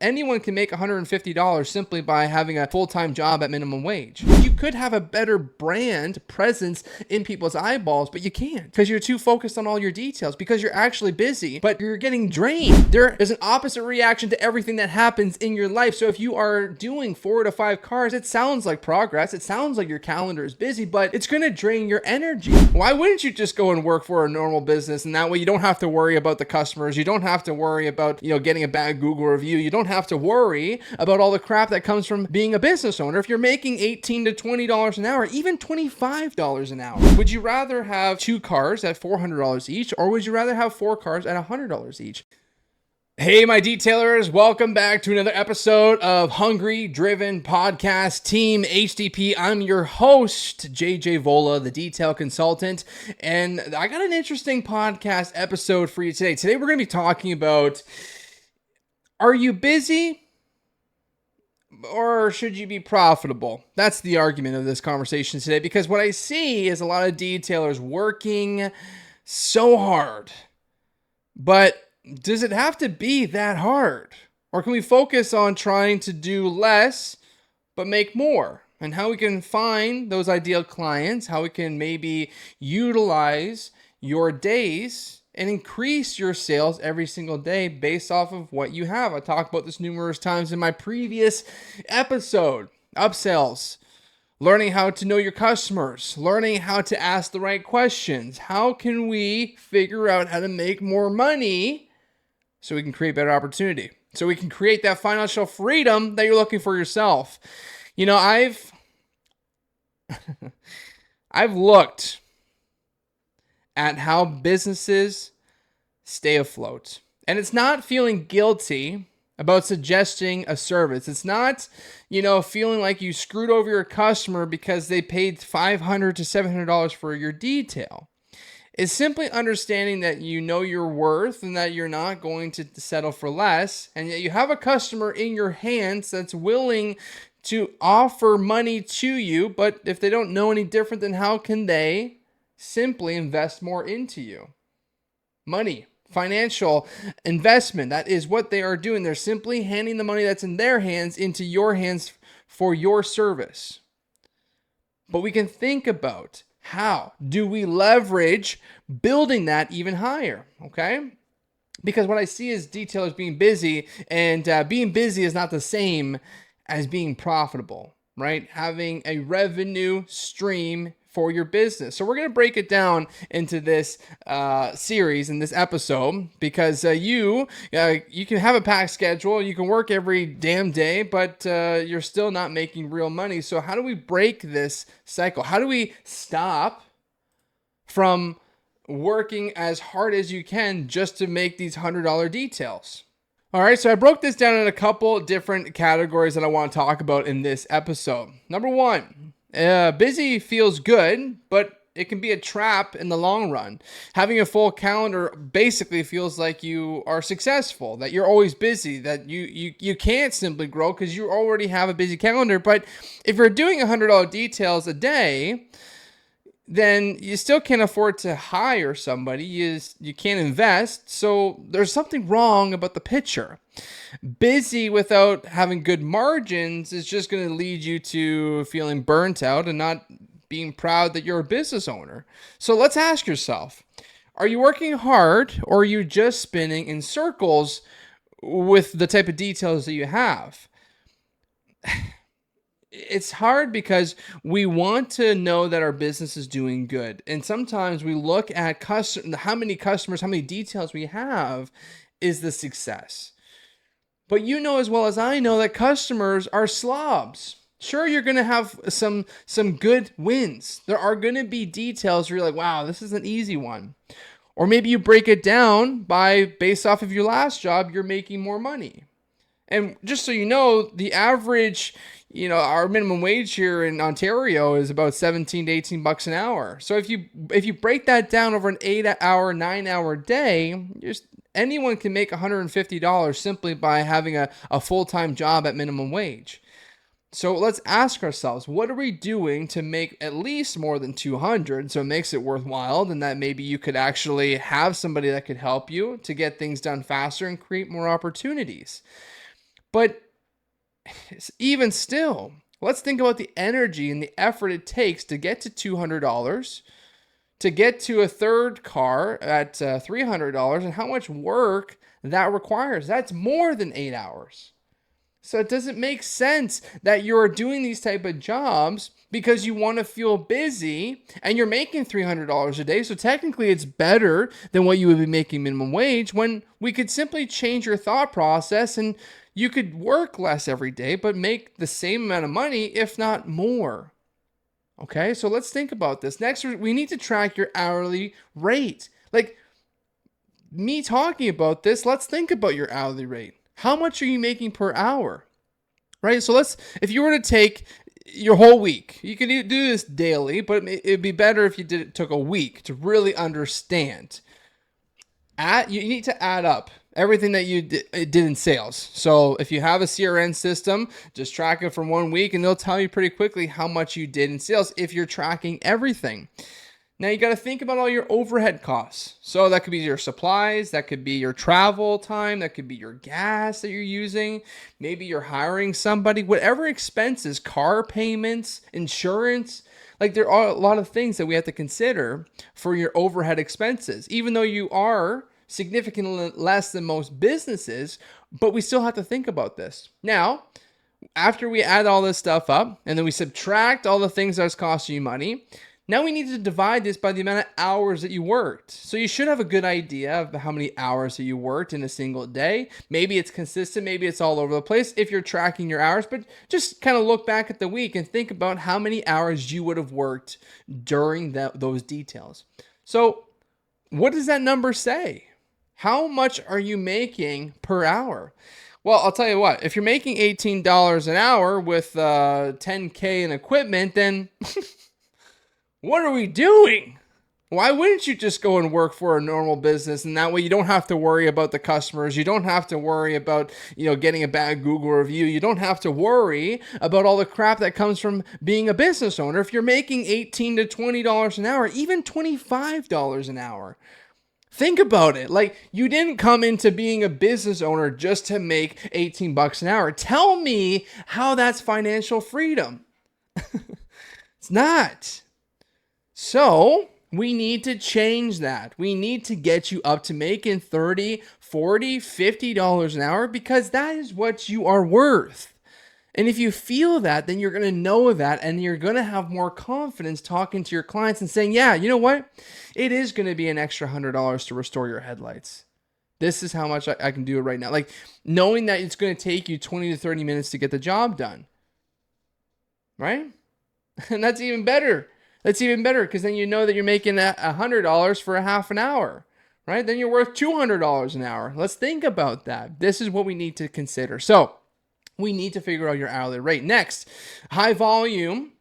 Anyone can make $150 simply by having a full-time job at minimum wage. You could have a better brand presence in people's eyeballs, but you can't because you're too focused on all your details, because you're actually busy, but you're getting drained. There is an opposite reaction to everything that happens in your life. So if you are doing 4 to 5 cars, it sounds like progress. It sounds like your calendar is busy, but it's going to drain your energy. Why wouldn't you just go and work for a normal business? And that way you don't have to worry about the customers. You don't have to worry about, getting a bad Google review. You don't have to worry about all the crap that comes from being a business owner. If you're making $18 to $20 an hour, even $25 an hour, would you rather have 2 cars at $400 each, or would you rather have 4 cars at $100 each? Hey, my detailers, welcome back to another episode of Hungry Driven Podcast Team HDP. I'm your host, JJ Vola, the detail consultant, and I got an interesting podcast episode for you today. Today, we're going to be talking about, are you busy or should you be profitable? That's the argument of this conversation today, because what I see is a lot of detailers working so hard, but does it have to be that hard? Or can we focus on trying to do less but make more? And how we can find those ideal clients, how we can maybe utilize your days and increase your sales every single day based off of what you have. I talked about this numerous times in my previous episode. Upsells, learning how to know your customers, learning how to ask the right questions. How can we figure out how to make more money so we can create better opportunity, so we can create that financial freedom that you're looking for yourself? I've looked at how businesses stay afloat, and it's not feeling guilty about suggesting a service. It's not, feeling like you screwed over your customer because they paid $500 to $700 for your detail. It's simply understanding that you know your worth and that you're not going to settle for less, and yet you have a customer in your hands that's willing to offer money to you, but if they don't know any different, then how can they simply invest more into you? Money, financial investment, that is what they are doing. They're simply handing the money that's in their hands into your hands for your service. But we can think about, how do we leverage building that even higher? Okay? Because what I see is detailers being busy, and being busy is not the same as being profitable, right? Having a revenue stream for your business. So we're going to break it down into this series, in this episode, because you can have a packed schedule, you can work every damn day, but you're still not making real money. So how do we break this cycle? How do we stop from working as hard as you can just to make these $100 details? All right, so I broke this down in a couple different categories that I want to talk about in this episode. Number one, busy feels good, but it can be a trap in the long run. Having a full calendar basically feels like you are successful, that you're always busy, that you can't simply grow because you already have a busy calendar. But if you're doing $100 details a day, then you still can't afford to hire somebody. You can't invest. So there's something wrong about the picture. Busy without having good margins is just going to lead you to feeling burnt out and not being proud that you're a business owner. So let's ask yourself, are you working hard, or are you just spinning in circles with the type of details that you have? It's hard because we want to know that our business is doing good. And sometimes we look at how many customers, how many details we have is the success. But you know as well as I know that customers are slobs. Sure, you're going to have some good wins. There are going to be details where you're like, wow, this is an easy one. Or maybe you break it down based off of your last job, you're making more money. And just so you know, the average, our minimum wage here in Ontario is about $17 to $18 an hour. So if you break that down over an 8-hour, 9-hour day, anyone can make $150 simply by having a full-time job at minimum wage. So let's ask ourselves, what are we doing to make at least more than 200 so it makes it worthwhile, and that maybe you could actually have somebody that could help you to get things done faster and create more opportunities? But even still, let's think about the energy and the effort it takes to get to $200, to get to a third car at $300, and how much work that requires. That's more than 8 hours. So it doesn't make sense that you're doing these type of jobs because you want to feel busy and you're making $300 a day. So technically it's better than what you would be making minimum wage, when we could simply change your thought process and you could work less every day, but make the same amount of money, if not more. Okay, so let's think about this. Next, we need to track your hourly rate. Like me talking about this, let's think about your hourly rate. How much are you making per hour? Right? So if you were to take your whole week, you can do this daily, but it'd be better if you took a week to really understand. You need to add up everything that you did in sales. So if you have a CRM system, just track it from 1 week and they'll tell you pretty quickly how much you did in sales if you're tracking everything. Now you got to think about all your overhead costs. So that could be your supplies, that could be your travel time, that could be your gas that you're using. Maybe you're hiring somebody, whatever expenses, car payments, insurance. Like there are a lot of things that we have to consider for your overhead expenses, even though you are significantly less than most businesses, but we still have to think about this. Now, after we add all this stuff up and then we subtract all the things that's costing you money, now we need to divide this by the amount of hours that you worked. So you should have a good idea of how many hours that you worked in a single day. Maybe it's consistent, maybe it's all over the place if you're tracking your hours, but just kind of look back at the week and think about how many hours you would have worked during those details. So what does that number say? How much are you making per hour? Well, I'll tell you what, if you're making $18 an hour with $10K in equipment, then what are we doing? Why wouldn't you just go and work for a normal business? And that way you don't have to worry about the customers. You don't have to worry about, getting a bad Google review. You don't have to worry about all the crap that comes from being a business owner. If you're making $18 to $20 an hour, even $25 an hour, think about it. Like, you didn't come into being a business owner just to make 18 bucks an hour. Tell me how that's financial freedom. It's not. So we need to change that. We need to get you up to making $30, $40, $50 an hour, because that is what you are worth. And if you feel that, then you're going to know that, and you're going to have more confidence talking to your clients and saying, yeah, you know what? It is going to be an extra $100 to restore your headlights. This is how much I can do it right now. Like, knowing that it's going to take you 20 to 30 minutes to get the job done. Right? And that's even better. That's even better, because then you know that you're making $100 for a half an hour, right? Then you're worth $200 an hour. Let's think about that. This is what we need to consider. So we need to figure out your hourly rate. Next, high volume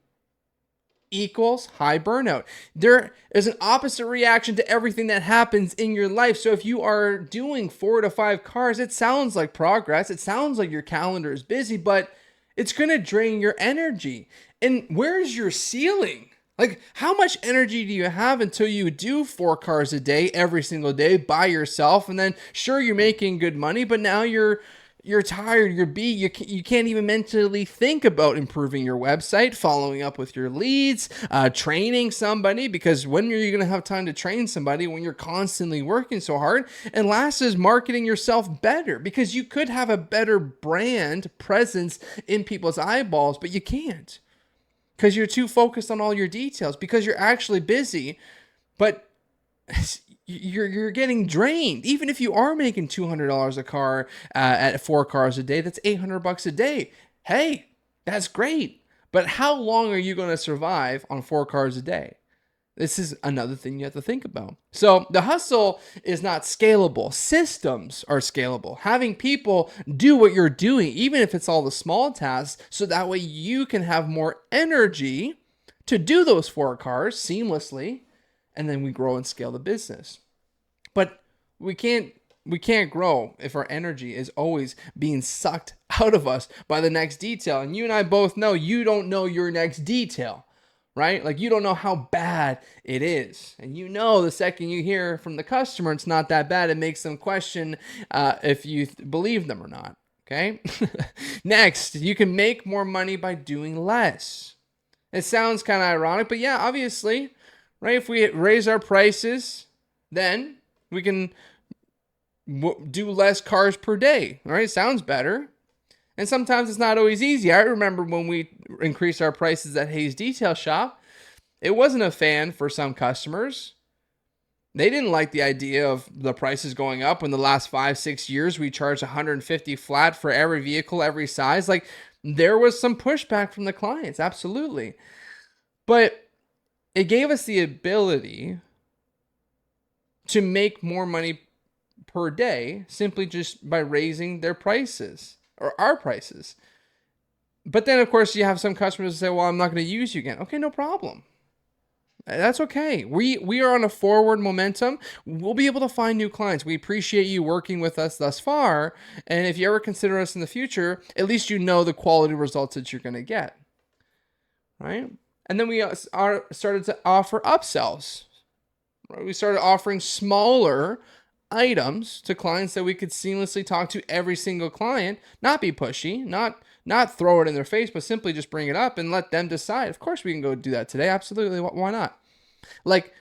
equals high burnout. There is an opposite reaction to everything that happens in your life. So if you are doing 4 to 5 cars, it sounds like progress. It sounds like your calendar is busy, but it's going to drain your energy. And where's your ceiling? Like, how much energy do you have until you do 4 cars a day, every single day by yourself? And then, sure, you're making good money, but now you're tired, you're beat, you can't even mentally think about improving your website, following up with your leads, training somebody, because when are you going to have time to train somebody when you're constantly working so hard? And last is marketing yourself better, because you could have a better brand presence in people's eyeballs, but you can't. Because you're too focused on all your details, because you're actually busy, but you're getting drained. Even if you are making $200 a car at 4 cars a day, that's $800 a day. Hey, that's great. But how long are you going to survive on 4 cars a day? This is another thing you have to think about. So the hustle is not scalable. Systems are scalable. Having people do what you're doing, even if it's all the small tasks, so that way you can have more energy to do those 4 cars seamlessly, and then we grow and scale the business. But we can't grow if our energy is always being sucked out of us by the next detail. And you and I both know you don't know your next detail. Right? Like, you don't know how bad it is. And the second you hear from the customer it's not that bad, it makes them question if you believe them or not. Okay. Next, you can make more money by doing less. It sounds kind of ironic, but yeah, obviously, right? If we raise our prices, then we can do less cars per day, right? Sounds better. And sometimes it's not always easy. I remember when we increased our prices at Hayes Detail Shop, it wasn't a fan for some customers. They didn't like the idea of the prices going up. In the last 5-6 years, we charged 150 flat for every vehicle, every size. Like, there was some pushback from the clients, absolutely. But it gave us the ability to make more money per day simply just by raising their prices or our prices. But then, of course, you have some customers that say, well, I'm not going to use you again. Okay, no problem. That's okay. We are on a forward momentum. We'll be able to find new clients. We appreciate you working with us thus far. And if you ever consider us in the future, at least you know the quality results that you're going to get. Right? And then we started to offer upsells. Right? We started offering smaller items to clients that we could seamlessly talk to every single client, not be pushy, not throw it in their face, but simply just bring it up and let them decide. Of course, we can go do that today. Absolutely. Why not? Like,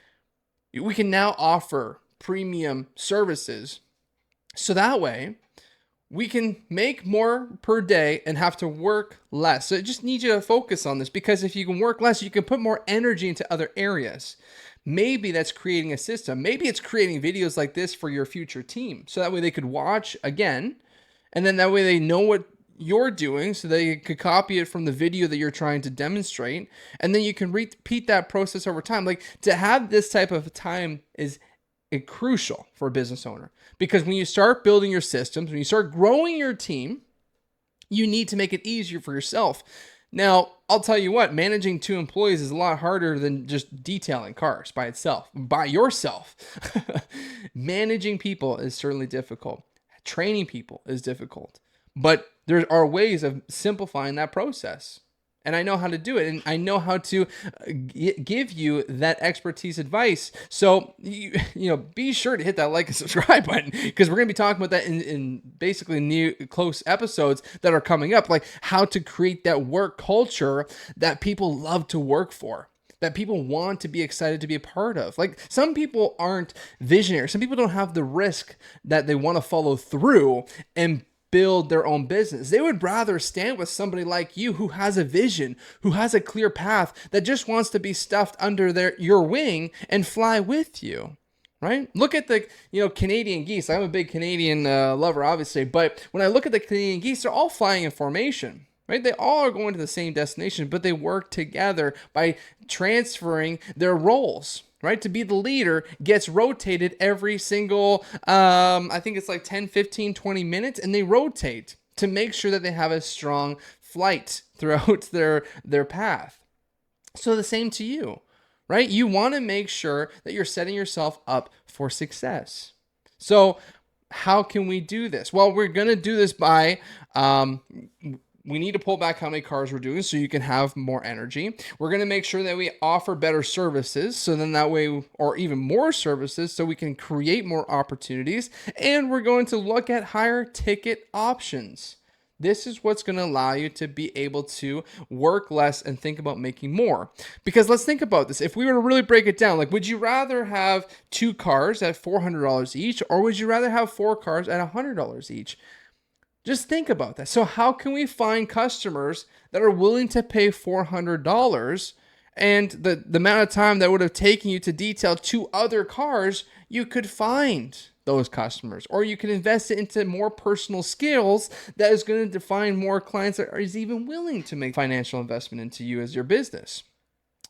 we can now offer premium services. So that way we can make more per day and have to work less. So I just need you to focus on this, because if you can work less, you can put more energy into other areas. Maybe that's creating a system. Maybe it's creating videos like this for your future team. So that way they could watch again. And then that way they know what you're doing, so they could copy it from the video that you're trying to demonstrate. And then you can repeat that process over time. Like, to have this type of time is crucial for a business owner, because when you start building your systems, when you start growing your team, you need to make it easier for yourself. Now, I'll tell you what, managing 2 employees is a lot harder than just detailing cars by yourself. Managing people is certainly difficult. Training people is difficult. But there are ways of simplifying that process. And I know how to do it. And I know how to give you that expertise advice. So, be sure to hit that like and subscribe button, because we're going to be talking about that in basically new close episodes that are coming up, like how to create that work culture that people love to work for, that people want to be excited to be a part of. Like, some people aren't visionary. Some people don't have the risk that they want to follow through and build their own business. They would rather stand with somebody like you who has a vision, who has a clear path, that just wants to be stuffed under your wing and fly with you. Right? Look at the Canadian geese. I'm a big Canadian lover, obviously, but when I look at the Canadian geese, they're all flying in formation. Right? They all are going to the same destination, but they work together by transferring their roles. Right? To be the leader gets rotated every single, I think it's like 10, 15, 20 minutes, and they rotate to make sure that they have a strong flight throughout their path. So the same to you, right? You want to make sure that you're setting yourself up for success. So how can we do this? Well, we're going to do this by, we need to pull back how many cars we're doing so you can have more energy. We're going to make sure that we offer better services, so then that way, or even more services, so we can create more opportunities. And we're going to look at higher ticket options. This is what's going to allow you to be able to work less and think about making more. Because let's think about this. If we were to really break it down, like, would you rather have 2 cars at $400 each, or would you rather have 4 cars at $100 each? Just think about that. So how can we find customers that are willing to pay $400, and the amount of time that would have taken you to detail 2 other cars, you could find those customers, or you can invest it into more personal skills that is going to define more clients that is even willing to make financial investment into you as your business.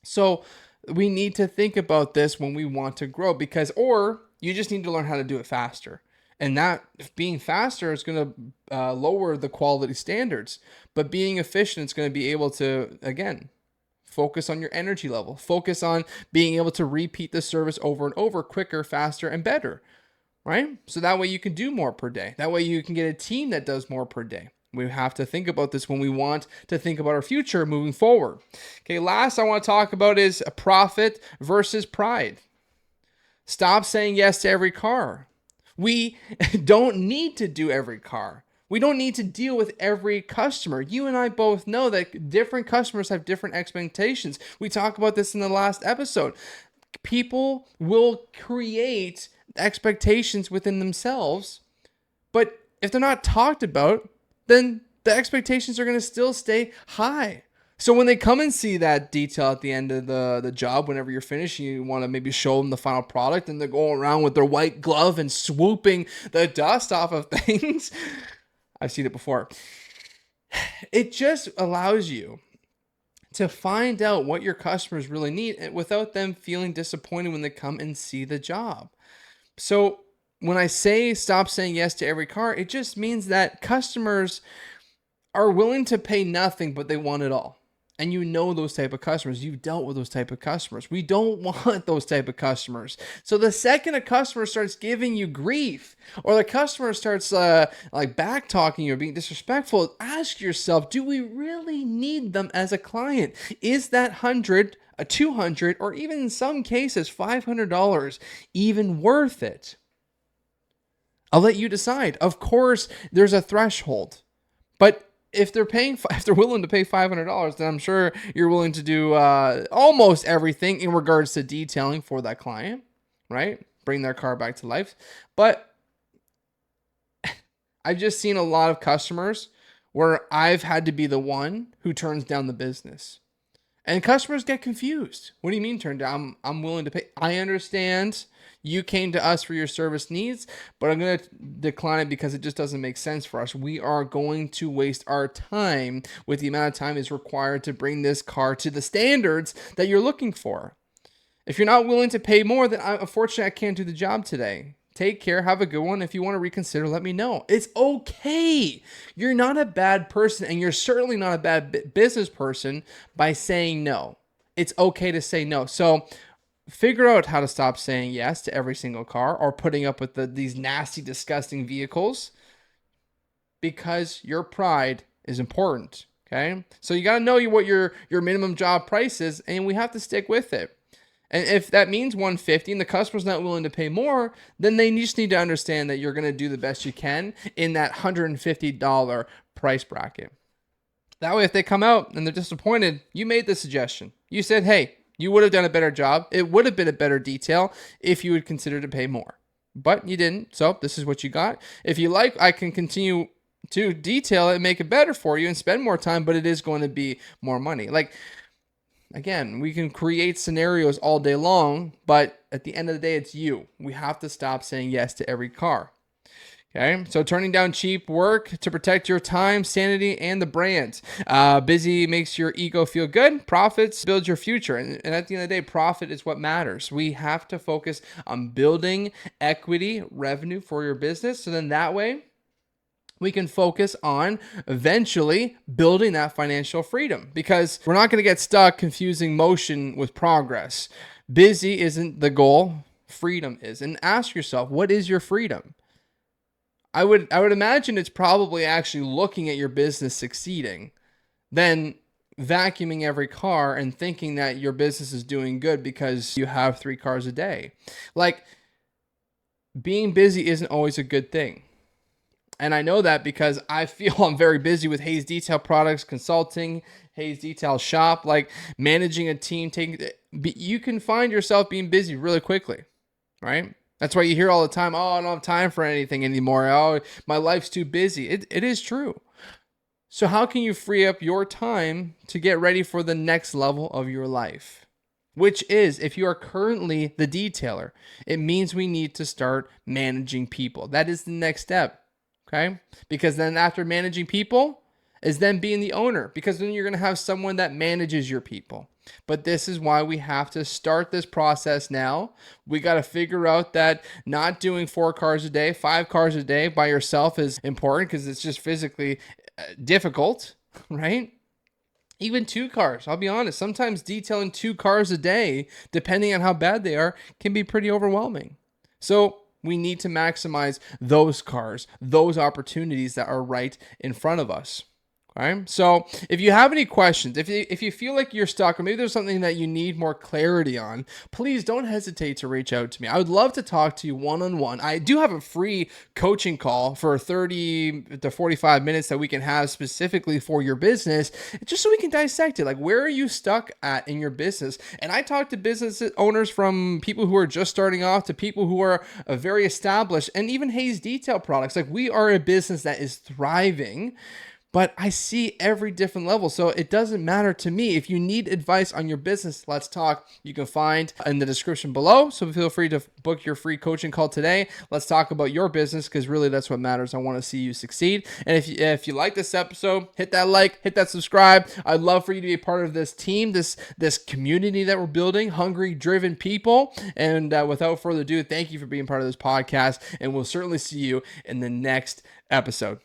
So we need to think about this when we want to grow, or you just need to learn how to do it faster. And that being faster is going to lower the quality standards. But being efficient is going to be able to, again, focus on your energy level. Focus on being able to repeat the service over and over, quicker, faster, and better. Right? So that way you can do more per day. That way you can get a team that does more per day. We have to think about this when we want to think about our future moving forward. Okay, last I want to talk about is profit versus pride. Stop saying yes to every car. We don't need to do every car. We don't need to deal with every customer. You and I both know that different customers have different expectations. We talked about this in the last episode. People will create expectations within themselves, but if they're not talked about, then the expectations are going to still stay high. So when they come and see that detail at the end of the job, whenever you're finished, you want to maybe show them the final product, and they're going around with their white glove and swooping the dust off of things. I've seen it before. It just allows you to find out what your customers really need without them feeling disappointed when they come and see the job. So when I say stop saying yes to every car, it just means that customers are willing to pay nothing, but they want it all. And you know those type of customers. You've dealt with those type of customers. We don't want those type of customers. So the second a customer starts giving you grief, or the customer starts like back talking you or being disrespectful, ask yourself, do we really need them as a client? Is that 100, a 200, or even in some cases $500 even worth it? I'll let you decide. Of course, there's a threshold, but if they're willing to pay $500, then I'm sure you're willing to do almost everything in regards to detailing for that client, right? Bring their car back to life. But I've just seen a lot of customers where I've had to be the one who turns down the business. And customers get confused. What do you mean turn down? I'm willing to pay. I understand you came to us for your service needs, but I'm going to decline it because it just doesn't make sense for us. We are going to waste our time with the amount of time is required to bring this car to the standards that you're looking for. If you're not willing to pay more, then unfortunately I can't do the job today. Take care. Have a good one. If you want to reconsider, let me know. It's okay. You're not a bad person, and you're certainly not a bad business person by saying no. It's okay to say no. So figure out how to stop saying yes to every single car or putting up with these nasty, disgusting vehicles, because your pride is important. Okay. So you got to know what your minimum job price is, and we have to stick with it. And if that means 150 and the customer's not willing to pay more, then they just need to understand that you're going to do the best you can in that $150 price bracket. That way, if they come out and they're disappointed, you made the suggestion. You said, hey, you would have done a better job. It would have been a better detail if you would consider to pay more. But you didn't, so this is what you got. If you like, I can continue to detail it and make it better for you and spend more time, but it is going to be more money. Like, again, we can create scenarios all day long, but at the end of the day, it's you. We have to stop saying yes to every car. Okay, so turning down cheap work to protect your time, sanity, and the brand. Busy makes your ego feel good. Profits build your future. And at the end of the day, profit is what matters. We have to focus on building equity, revenue for your business. So then that way, we can focus on eventually building that financial freedom, because we're not going to get stuck confusing motion with progress. Busy isn't the goal. Freedom is. And ask yourself, what is your freedom? I would imagine it's probably actually looking at your business succeeding, then vacuuming every car and thinking that your business is doing good because you have 3 cars a day. Like, being busy isn't always a good thing. And I know that because I feel I'm very busy with Hayes Detail Products, consulting, Hayes Detail Shop, like managing a team. You can find yourself being busy really quickly, right? That's why you hear all the time, oh, I don't have time for anything anymore. Oh, my life's too busy. It is true. So how can you free up your time to get ready for the next level of your life? Which is, if you are currently the detailer, it means we need to start managing people. That is the next step. Okay? Because then after managing people is then being the owner, because then you're going to have someone that manages your people. But this is why we have to start this process now. We got to figure out that not doing 4 cars a day, 5 cars a day by yourself is important, because it's just physically difficult, right? Even 2 cars. I'll be honest. Sometimes detailing 2 cars a day, depending on how bad they are, can be pretty overwhelming. So we need to maximize those cars, those opportunities that are right in front of us. All right. So if you have any questions, if you feel like you're stuck, or maybe there's something that you need more clarity on, please don't hesitate to reach out to me. I would love to talk to you one-on-one. I do have a free coaching call for 30 to 45 minutes that we can have specifically for your business, just so we can dissect it. Like, where are you stuck at in your business? And I talk to business owners, from people who are just starting off to people who are very established, and even Hayes Detail Products. Like, we are a business that is thriving, but I see every different level. So it doesn't matter to me. If you need advice on your business, let's talk. You can find in the description below. So feel free to book your free coaching call today. Let's talk about your business, because really that's what matters. I want to see you succeed. And if you like this episode, hit that like, hit that subscribe. I'd love for you to be a part of this team, this community that we're building, hungry, driven people. And without further ado, thank you for being part of this podcast. And we'll certainly see you in the next episode.